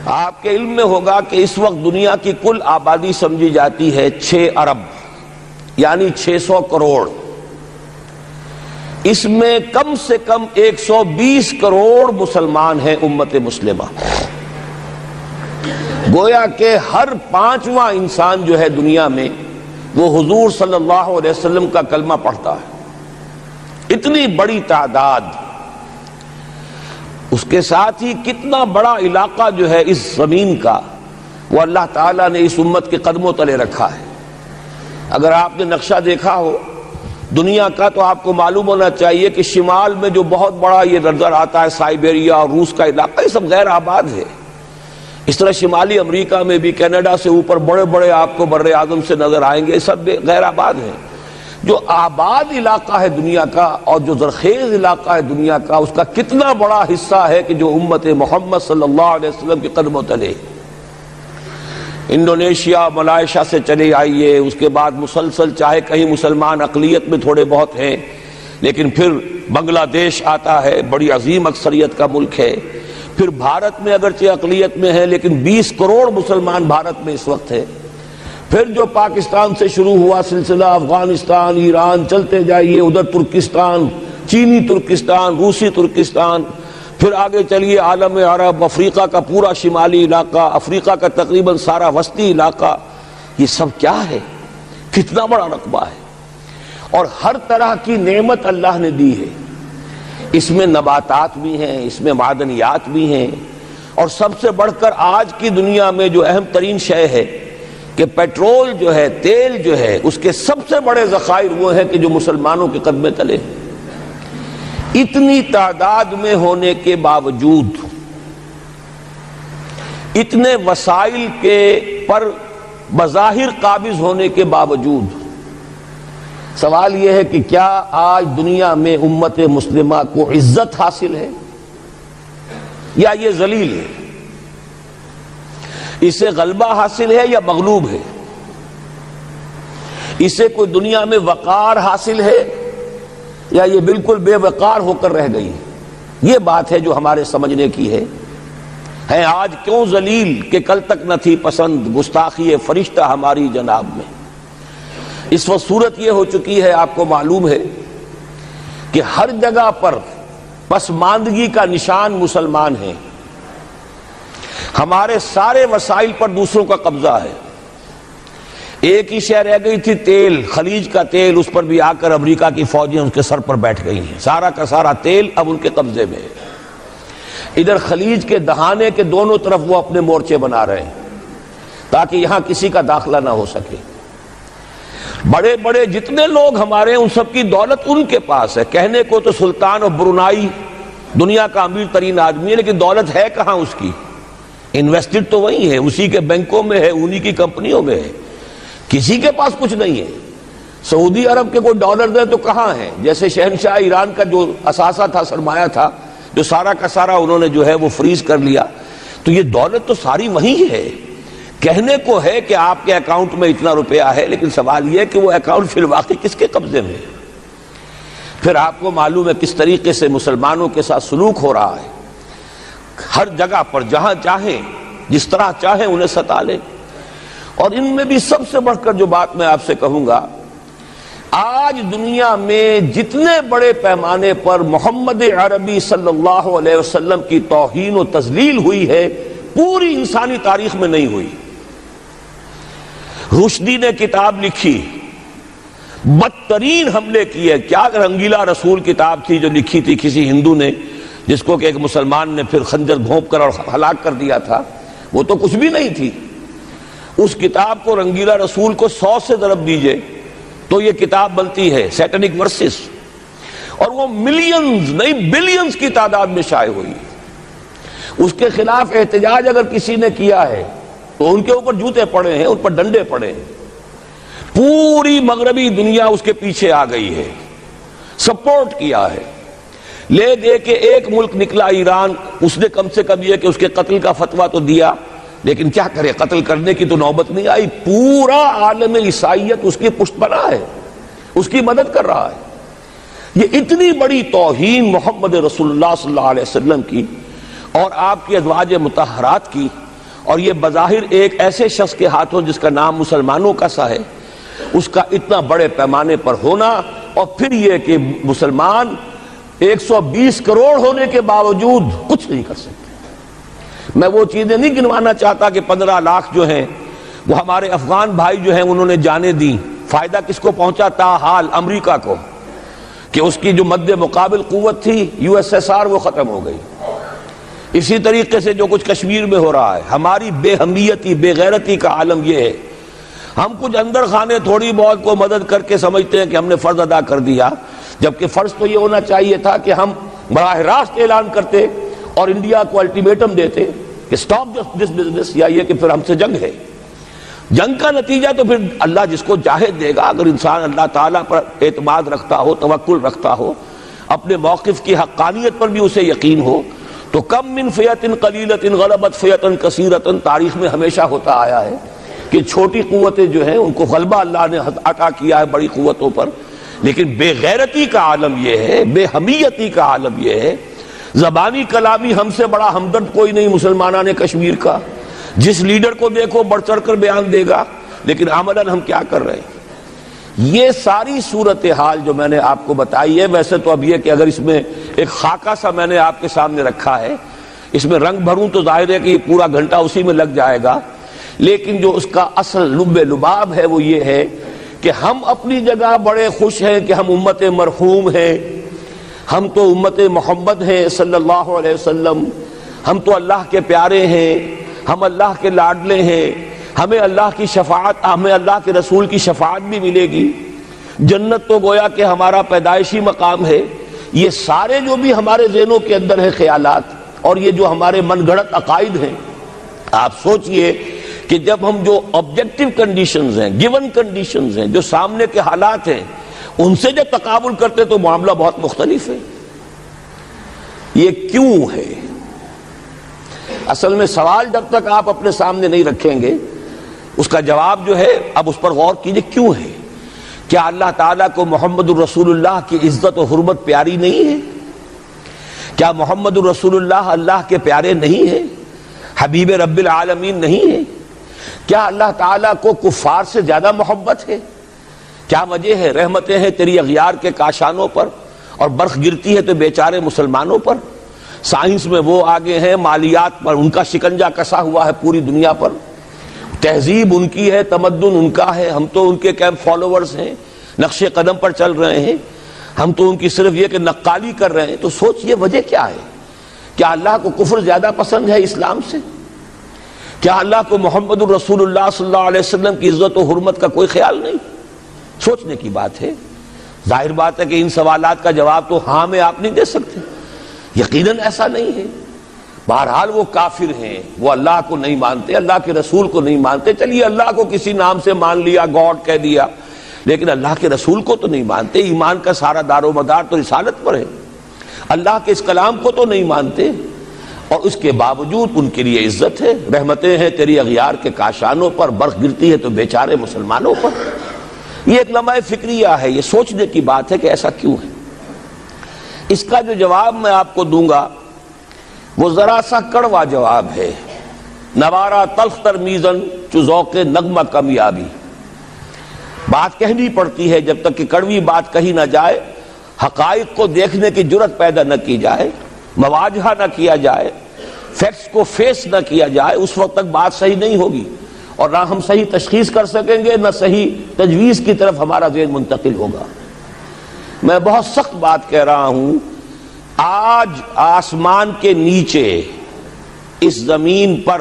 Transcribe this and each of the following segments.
آپ کے علم میں ہوگا کہ اس وقت دنیا کی کل آبادی سمجھی جاتی ہے 6 ارب یعنی 600 کروڑ. اس میں کم سے کم 120 کروڑ مسلمان ہیں امت مسلمہ. گویا کہ ہر 5واں انسان جو ہے دنیا میں وہ حضور صلی اللہ علیہ وسلم کا کلمہ پڑھتا ہے. اتنی بڑی تعداد. اس کے ساتھ ہی کتنا بڑا علاقہ جو ہے اس زمین کا وہ اللہ تعالیٰ نے اس امت کے قدموں تلے رکھا ہے. اگر آپ نے نقشہ دیکھا ہو دنیا کا تو آپ کو معلوم ہونا چاہیے کہ شمال میں جو بہت بڑا یہ نظر آتا ہے سائبیریا اور روس کا علاقہ، یہ سب غیر آباد ہے. اس طرح شمالی امریکہ میں بھی کینیڈا سے اوپر بڑے بڑے آپ کو بر اعظم سے نظر آئیں گے، سب غیر آباد ہیں. جو آباد علاقہ ہے دنیا کا اور جو زرخیز علاقہ ہے دنیا کا، اس کا کتنا بڑا حصہ ہے کہ جو امت محمد صلی اللہ علیہ وسلم کے قدموں تلے. انڈونیشیا ملائیشیا سے چلے آئیے، اس کے بعد مسلسل چاہے کہیں مسلمان اقلیت میں تھوڑے بہت ہیں، لیکن پھر بنگلہ دیش آتا ہے، بڑی عظیم اکثریت کا ملک ہے. پھر بھارت میں اگرچہ اقلیت میں ہے لیکن 20 کروڑ مسلمان بھارت میں اس وقت ہے. پھر جو پاکستان سے شروع ہوا سلسلہ، افغانستان، ایران، چلتے جائیے ادھر ترکستان، چینی ترکستان، روسی ترکستان، پھر آگے چلیے عالم عرب، افریقہ کا پورا شمالی علاقہ، افریقہ کا تقریباً سارا وسطی علاقہ. یہ سب کیا ہے؟ کتنا بڑا رقبہ ہے. اور ہر طرح کی نعمت اللہ نے دی ہے. اس میں نباتات بھی ہیں، اس میں معدنیات بھی ہیں، اور سب سے بڑھ کر آج کی دنیا میں جو اہم ترین شے ہے کہ پیٹرول جو ہے، تیل جو ہے، اس کے سب سے بڑے ذخائر وہ ہیں کہ جو مسلمانوں کے قدمے تلے. اتنی تعداد میں ہونے کے باوجود، اتنے وسائل کے پر بظاہر قابض ہونے کے باوجود، سوال یہ ہے کہ کیا آج دنیا میں امت مسلمہ کو عزت حاصل ہے یا یہ ذلیل ہے؟ اسے غلبہ حاصل ہے یا مغلوب ہے؟ اسے کوئی دنیا میں وقار حاصل ہے یا یہ بالکل بے وقار ہو کر رہ گئی؟ یہ بات ہے جو ہمارے سمجھنے کی ہے. آج کیوں ذلیل کہ کل تک نہ تھی پسند گستاخی فرشتہ ہماری جناب میں. اس وقت صورت یہ ہو چکی ہے، آپ کو معلوم ہے کہ ہر جگہ پر پسماندگی کا نشان مسلمان ہیں. ہمارے سارے وسائل پر دوسروں کا قبضہ ہے. ایک ہی شے رہ گئی تھی تیل، خلیج کا تیل، اس پر بھی آ کر امریکہ کی فوجیں ان کے سر پر بیٹھ گئی ہیں. سارا کا سارا تیل اب ان کے قبضے میں ہے. ادھر خلیج کے دہانے کے دونوں طرف وہ اپنے مورچے بنا رہے ہیں تاکہ یہاں کسی کا داخلہ نہ ہو سکے. بڑے بڑے جتنے لوگ ہمارے ہیں ان سب کی دولت ان کے پاس ہے. کہنے کو تو سلطان اور برونائی دنیا کا امیر ترین آدمی ہے، لیکن دولت ہے کہاں اس کی؟ انویسٹڈ تو وہی ہے، اسی کے بینکوں میں ہے، انہی کی کمپنیوں میں ہے. کسی کے پاس کچھ نہیں ہے. سعودی عرب کے کوئی ڈالر دے تو کہاں ہے؟ جیسے شہنشاہ ایران کا جو اثاثہ تھا، سرمایہ تھا، جو سارا کا سارا انہوں نے جو ہے وہ فریز کر لیا. تو یہ دولت تو ساری وہی ہے. کہنے کو ہے کہ آپ کے اکاؤنٹ میں اتنا روپیہ ہے، لیکن سوال یہ ہے کہ وہ اکاؤنٹ فی الواقع کس کے قبضے میں ہے؟ پھر آپ کو معلوم ہے کس طریقے سے مسلمانوں کے ساتھ سلوک ہو رہا ہے. ہر جگہ پر جہاں چاہیں، جس طرح چاہیں انہیں ستا لیں. اور ان میں بھی سب سے بڑھ کر جو بات میں آپ سے کہوں گا، آج دنیا میں جتنے بڑے پیمانے پر محمد عربی صلی اللہ علیہ وسلم کی توہین و تذلیل ہوئی ہے، پوری انسانی تاریخ میں نہیں ہوئی. رشدی نے کتاب لکھی، بدترین حملے کیے. کیا رنگیلا رسول کتاب تھی جو لکھی تھی کسی ہندو نے، جس کو کہ ایک مسلمان نے پھر خنجر گھونپ کر اور ہلاک کر دیا تھا. وہ تو کچھ بھی نہیں تھی. اس کتاب کو رنگیلا رسول کو 100 سے ضرب دیجئے تو یہ کتاب بنتی ہے سیٹنک ورسز، اور وہ ملینز نہیں بلینز کی تعداد میں شائع ہوئی. اس کے خلاف احتجاج اگر کسی نے کیا ہے تو ان کے اوپر جوتے پڑے ہیں، ان پر ڈنڈے پڑے ہیں. پوری مغربی دنیا اس کے پیچھے آ گئی ہے، سپورٹ کیا ہے. لے دے کے ایک ملک نکلا ایران، اس نے کم سے کم یہ کہ اس کے قتل کا فتویٰ تو دیا، لیکن کیا کرے، قتل کرنے کی تو نوبت نہیں آئی. پورا عالم عیسائیت اس کی پشت بنا ہے، اس کی مدد کر رہا ہے. یہ اتنی بڑی توہین محمد رسول اللہ صلی اللہ علیہ وسلم کی اور آپ کی ازواج مطہرات کی اور یہ بظاہر ایک ایسے شخص کے ہاتھوں جس کا نام مسلمانوں کا سا ہے، اس کا اتنا بڑے پیمانے پر ہونا، اور پھر یہ کہ مسلمان 120 کروڑ ہونے کے باوجود کچھ نہیں کر سکتے۔ میں وہ چیزیں نہیں گنوانا چاہتا کہ 15 لاکھ جو ہیں وہ ہمارے افغان بھائی جو ہیں انہوں نے جانیں دیں، فائدہ کس کو پہنچا؟ تاحال امریکہ کو، کہ اس کی جو مد مقابل قوت تھی USSR وہ ختم ہو گئی۔ اسی طریقے سے جو کچھ کشمیر میں ہو رہا ہے، ہماری بے ہمیتی، بے غیرتی کا عالم یہ ہے، ہم کچھ اندر خانے تھوڑی بہت کو مدد کر کے سمجھتے ہیں کہ ہم نے فرض ادا کر دیا، جبکہ فرض تو یہ ہونا چاہیے تھا کہ ہم براہ راست اعلان کرتے اور انڈیا کو الٹیمیٹم دیتے کہ سٹاپ دس بزنس، یا یہ کہ پھر ہم سے جنگ ہے۔ جنگ کا نتیجہ تو پھر اللہ جس کو چاہے دے گا، اگر انسان اللہ تعالیٰ پر اعتماد رکھتا ہو، توکل رکھتا ہو، اپنے موقف کی حقانیت پر بھی اسے یقین ہو، تو کم من فیۃ قلیلۃ غلبت فیۃ کثیرۃ، تاریخ میں ہمیشہ ہوتا آیا ہے کہ چھوٹی قوتیں جو ہیں ان کو غلبہ اللہ نے عطا کیا ہے بڑی قوتوں پر، لیکن بے غیرتی کا عالم یہ ہے، بے حمیتی کا عالم یہ ہے، زبانی کلامی ہم سے بڑا ہمدرد کوئی نہیں مسلمانان کشمیر کا، جس لیڈر کو دیکھو بڑھ چڑھ کر بیان دے گا، لیکن عملاً ہم کیا کر رہے ہیں؟ یہ ساری صورتحال جو میں نے آپ کو بتائی ہے، ویسے تو اب یہ کہ اگر اس میں ایک خاکہ سا میں نے آپ کے سامنے رکھا ہے، اس میں رنگ بھروں تو ظاہر ہے کہ یہ پورا گھنٹہ اسی میں لگ جائے گا، لیکن جو اس کا اصل لب لباب ہے وہ یہ ہے کہ ہم اپنی جگہ بڑے خوش ہیں کہ ہم امت مرحوم ہیں، ہم تو امت محمد ہیں صلی اللہ علیہ وسلم، ہم تو اللہ کے پیارے ہیں، ہم اللہ کے لاڈلے ہیں، ہمیں اللہ کی شفاعت، ہمیں اللہ کے رسول کی شفاعت بھی ملے گی، جنت تو گویا کہ ہمارا پیدائشی مقام ہے۔ یہ سارے جو بھی ہمارے ذہنوں کے اندر ہیں خیالات، اور یہ جو ہمارے من گھڑت عقائد ہیں، آپ سوچئے کہ جب ہم جو آبجیکٹیو کنڈیشنز ہیں، گیون کنڈیشنز ہیں، جو سامنے کے حالات ہیں، ان سے جب تقابل کرتے تو معاملہ بہت مختلف ہے۔ یہ کیوں ہے؟ اصل میں سوال جب تک آپ اپنے سامنے نہیں رکھیں گے، اس کا جواب جو ہے اب اس پر غور کیجئے، کیوں ہے؟ کیا اللہ تعالیٰ کو محمد الرسول اللہ کی عزت و حرمت پیاری نہیں ہے؟ کیا محمد الرسول اللہ اللہ کے پیارے نہیں ہیں؟ حبیب رب العالمین نہیں ہے؟ کیا اللہ تعالیٰ کو کفار سے زیادہ محبت ہے؟ کیا وجہ ہے؟ رحمتیں ہیں تیری اغیار کے کاشانوں پر، اور برف گرتی ہے تو بیچارے مسلمانوں پر۔ سائنس میں وہ آگے ہیں، مالیات پر ان کا شکنجہ کسا ہوا ہے پوری دنیا پر، تہذیب ان کی ہے، تمدن ان کا ہے، ہم تو ان کے کیمپ فالوورز ہیں، نقش قدم پر چل رہے ہیں، ہم تو ان کی صرف یہ کہ نقالی کر رہے ہیں۔ تو سوچئے وجہ کیا ہے؟ کیا اللہ کو کفر زیادہ پسند ہے اسلام سے؟ کیا اللہ کو محمد الرسول اللہ صلی اللہ علیہ وسلم کی عزت و حرمت کا کوئی خیال نہیں؟ سوچنے کی بات ہے۔ ظاہر بات ہے کہ ان سوالات کا جواب تو ہاں میں آپ نہیں دے سکتے، یقیناً ایسا نہیں ہے۔ بہرحال وہ کافر ہیں، وہ اللہ کو نہیں مانتے، اللہ کے رسول کو نہیں مانتے، چلیے اللہ کو کسی نام سے مان لیا، گاڈ کہہ دیا، لیکن اللہ کے رسول کو تو نہیں مانتے۔ ایمان کا سارا دار و مدار تو رسالت پر ہے، اللہ کے اس کلام کو تو نہیں مانتے، اور اس کے باوجود ان کے لیے عزت ہے، رحمتیں ہیں تیری اغیار کے کاشانوں پر، برف گرتی ہے تو بیچارے مسلمانوں پر۔ یہ ایک لمحہ فکریہ ہے، یہ سوچنے کی بات ہے کہ ایسا کیوں ہے۔ اس کا جو جواب میں آپ کو دوں گا وہ ذرا سا کڑوا جواب ہے، نوارا تلخ تر میزن چو ذوق نغمہ کمیابی۔ بات کہنی پڑتی ہے، جب تک کہ کڑوی بات کہی نہ جائے، حقائق کو دیکھنے کی جرت پیدا نہ کی جائے، مواجہہ نہ کیا جائے، فیکٹس کو فیس نہ کیا جائے، اس وقت تک بات صحیح نہیں ہوگی، اور نہ ہم صحیح تشخیص کر سکیں گے، نہ صحیح تجویز کی طرف ہمارا ذہن منتقل ہوگا۔ میں بہت سخت بات کہہ رہا ہوں، آج آسمان کے نیچے اس زمین پر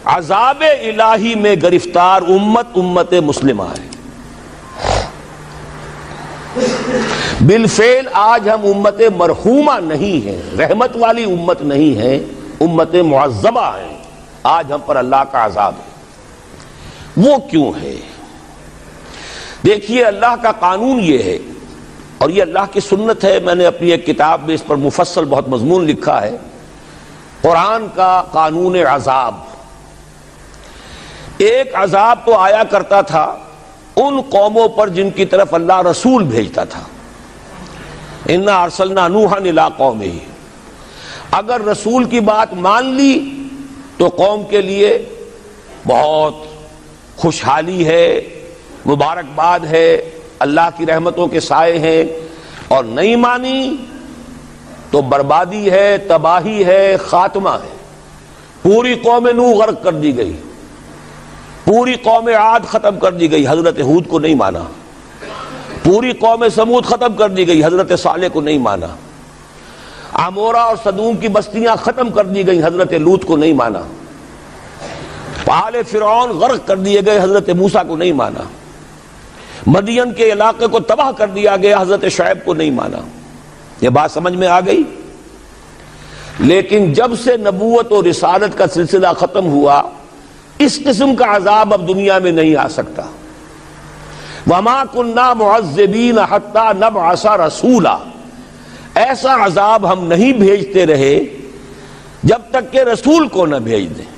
عذاب الہی میں گرفتار امت مسلمہ ہے۔ بالفعل آج ہم امت مرحومہ نہیں ہیں، رحمت والی امت نہیں ہے، امت معذبہ ہیں، آج ہم پر اللہ کا عذاب ہے۔ وہ کیوں ہے؟ دیکھیے اللہ کا قانون یہ ہے، اور یہ اللہ کی سنت ہے، میں نے اپنی ایک کتاب میں اس پر مفصل بہت مضمون لکھا ہے، قرآن کا قانون عذاب۔ ایک عذاب تو آیا کرتا تھا ان قوموں پر جن کی طرف اللہ رسول بھیجتا تھا، انا ارسلنا نوحا الی قومہ، اگر رسول کی بات مان لی تو قوم کے لیے بہت خوشحالی ہے، مبارکباد ہے، اللہ کی رحمتوں کے سائے ہیں، اور نہیں مانی تو بربادی ہے، تباہی ہے، خاتمہ ہے۔ پوری قوم نوح غرق کر دی گئی، پوری قوم عاد ختم کر دی گئی، حضرت ہود کو نہیں مانا۔ پوری قوم سمود ختم کر دی گئی، حضرت صالح کو نہیں مانا۔ عمورہ اور صدوم کی بستیاں ختم کر دی گئی، حضرت لوط کو نہیں مانا۔ آل فرعون غرق کر دیے گئے، حضرت موسیٰ کو نہیں مانا۔ مدین کے علاقے کو تباہ کر دیا گیا، حضرت شعیب کو نہیں مانا۔ یہ بات سمجھ میں آ گئی؟ لیکن جب سے نبوت اور رسالت کا سلسلہ ختم ہوا، اس قسم کا عذاب اب دنیا میں نہیں آ سکتا۔ وَمَا كُنَّا مُعَذِّبِينَ حَتَّى نَبْعَثَ رَسُولًا، ایسا عذاب ہم نہیں بھیجتے رہے جب تک کہ رسول کو نہ بھیج دیں۔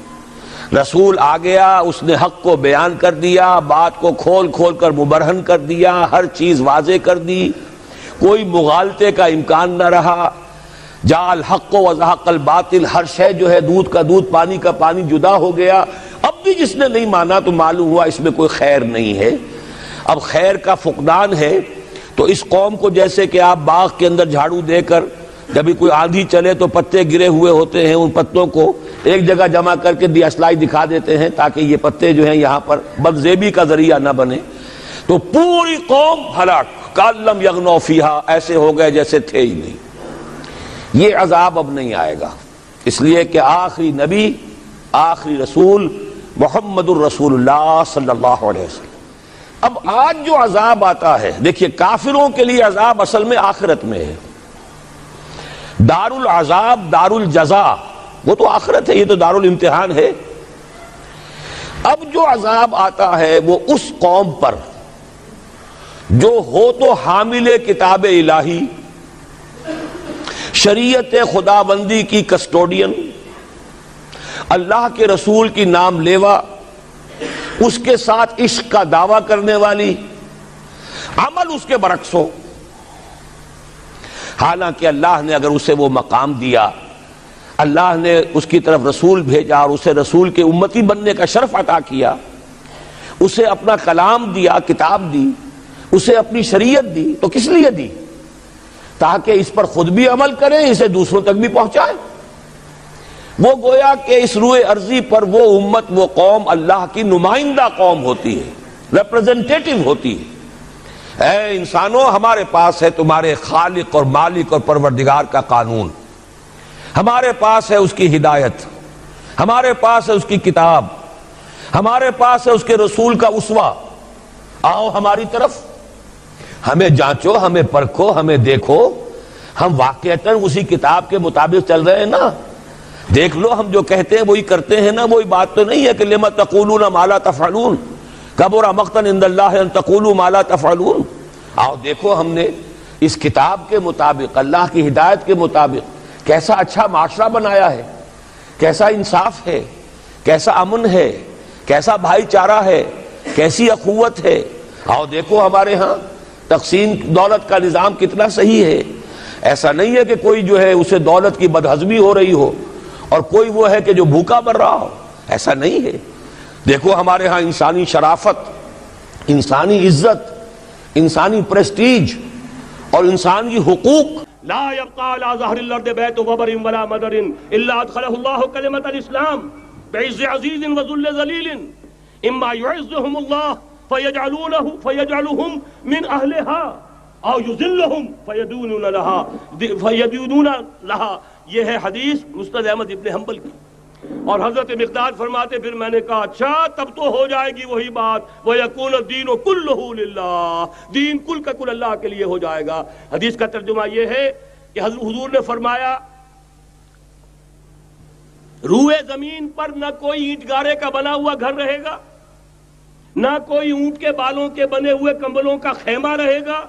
رسول آ گیا، اس نے حق کو بیان کر دیا، بات کو کھول کھول کر مبرہن کر دیا، ہر چیز واضح کر دی، کوئی مغالطے کا امکان نہ رہا۔ جاء الحق وزهق الباطل، ہر شے جو ہے دودھ کا دودھ، پانی کا پانی جدا ہو گیا۔ اب بھی جس نے نہیں مانا تو معلوم ہوا اس میں کوئی خیر نہیں ہے، اب خیر کا فقدان ہے۔ تو اس قوم کو جیسے کہ آپ باغ کے اندر جھاڑو دے کر جب بھی کوئی آندھی چلے تو پتے گرے ہوئے ہوتے ہیں، ان پتوں کو ایک جگہ جمع کر کے دیاسلائی دکھا دیتے ہیں تاکہ یہ پتے جو ہیں یہاں پر بدزیبی کا ذریعہ نہ بنے، تو پوری قوم ہلاک، کاللم یغنوا فیہا، ایسے ہو گئے جیسے تھے ہی نہیں۔ یہ عذاب اب نہیں آئے گا، اس لیے کہ آخری نبی، آخری رسول محمد الرسول اللہ صلی اللہ علیہ وسلم۔ اب آج جو عذاب آتا ہے، دیکھیے کافروں کے لیے عذاب اصل میں آخرت میں ہے۔ دار العذاب، دار الجزا، وہ تو آخرت ہے، یہ تو دار الامتحان ہے۔ اب جو عذاب آتا ہے وہ اس قوم پر جو ہو تو حامل کتاب الہی، شریعت خداوندی کی کسٹوڈین، اللہ کے رسول کی نام لیوا، اس کے ساتھ عشق کا دعویٰ کرنے والی، عمل اس کے برعکس ہو۔ حالانکہ اللہ نے اگر اسے وہ مقام دیا، اللہ نے اس کی طرف رسول بھیجا اور اسے رسول کے امتی بننے کا شرف عطا کیا، اسے اپنا کلام دیا، کتاب دی، اسے اپنی شریعت دی، تو کس لیے دی؟ تاکہ اس پر خود بھی عمل کریں، اسے دوسروں تک بھی پہنچائیں۔ وہ گویا کہ اس روئے ارضی پر وہ امت، وہ قوم اللہ کی نمائندہ قوم ہوتی ہے، ریپرزنٹیٹو ہوتی ہے۔ اے انسانوں، ہمارے پاس ہے تمہارے خالق اور مالک اور پروردگار کا قانون، ہمارے پاس ہے اس کی ہدایت، ہمارے پاس ہے اس کی کتاب، ہمارے پاس ہے اس کے رسول کا اسوہ۔ آؤ ہماری طرف، ہمیں جانچو، ہمیں پرکھو، ہمیں دیکھو، ہم واقعتاً اسی کتاب کے مطابق چل رہے ہیں نا؟ دیکھ لو ہم جو کہتے ہیں وہی کرتے ہیں نا؟ وہی بات تو نہیں ہے کہ لما تقولون ما لا تفعلون، کبر مقتا عند اللہ ان تقولوا ما لا تفعلون۔ آؤ دیکھو ہم نے اس کتاب کے مطابق، اللہ کی ہدایت کے مطابق کیسا اچھا معاشرہ بنایا ہے، کیسا انصاف ہے، کیسا امن ہے، کیسا بھائی چارہ ہے، کیسی اخوت ہے۔ آؤ دیکھو ہمارے ہاں تقسیم دولت کا نظام کتنا صحیح ہے۔ ایسا نہیں ہے کہ کوئی جو ہے اسے دولت کی بدہضمی ہو رہی ہو اور کوئی وہ ہے کہ جو بھوکا مر رہا ہو، ایسا نہیں ہے۔ دیکھو ہمارے ہاں انسانی شرافت، انسانی عزت، انسانی پریسٹیج اور انسانی حقوق۔ لا يبقى على ظهر الارض بيت وبر ولا مدر الا ادخله الله كلمة الاسلام بعز عزيز وذل ذليل اما يعزهم الله فيجعلهم من اهلها او يذلهم فيدونون لها۔ یہ ہے حدیث مسند احمد ابن حنبل کی۔ اور حضرت مقداد فرماتے پھر میں نے کہا اچھا تب تو ہو جائے گی وہی بات، وَيَكُونَ الدِّينُ كُلُّهُ لِلَّهِ، دین کل کا کل اللہ کے لیے ہو جائے گا۔ حدیث کا ترجمہ یہ ہے کہ حضور نے فرمایا روئے زمین پر نہ کوئی اینٹ گارے کا بنا ہوا گھر رہے گا، نہ کوئی اونٹ کے بالوں کے بنے ہوئے کمبلوں کا خیمہ رہے گا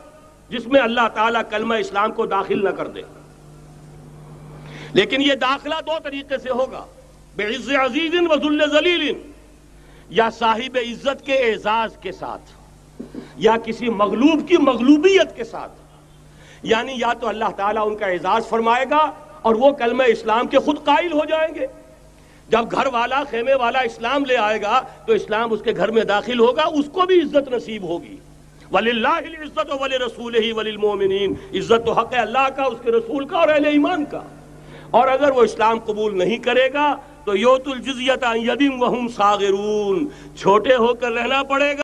جس میں اللہ تعالیٰ کلمہ اسلام کو داخل نہ کر دے۔ لیکن یہ داخلہ دو طریقے سے ہوگا، بعز عزیز و ذل ذلیل، یا صاحب عزت کے اعزاز کے ساتھ یا کسی مغلوب کی مغلوبیت کے ساتھ، یعنی یا تو اللہ تعالیٰ ان کا اعزاز فرمائے گا اور وہ کلمہ اسلام کے خود قائل ہو جائیں گے، جب گھر والا خیمے والا اسلام لے آئے گا تو اسلام اس کے گھر میں داخل ہوگا، اس کو بھی عزت نصیب ہوگی۔ وَلِلَّهِ الْعِزَّةُ وَلِرَسُولِهِ وَلِلْمُؤْمِنِينَ، عزت تو حق ہے اللہ کا، اس کے رسول کا اور اہل ایمان کا۔ اور اگر وہ اسلام قبول نہیں کرے گا تو یؤتُ الْجِزْیَۃَ عَنْ یَدٍ وَهُمْ صَاغِرُونَ، چھوٹے ہو کر رہنا پڑے گا۔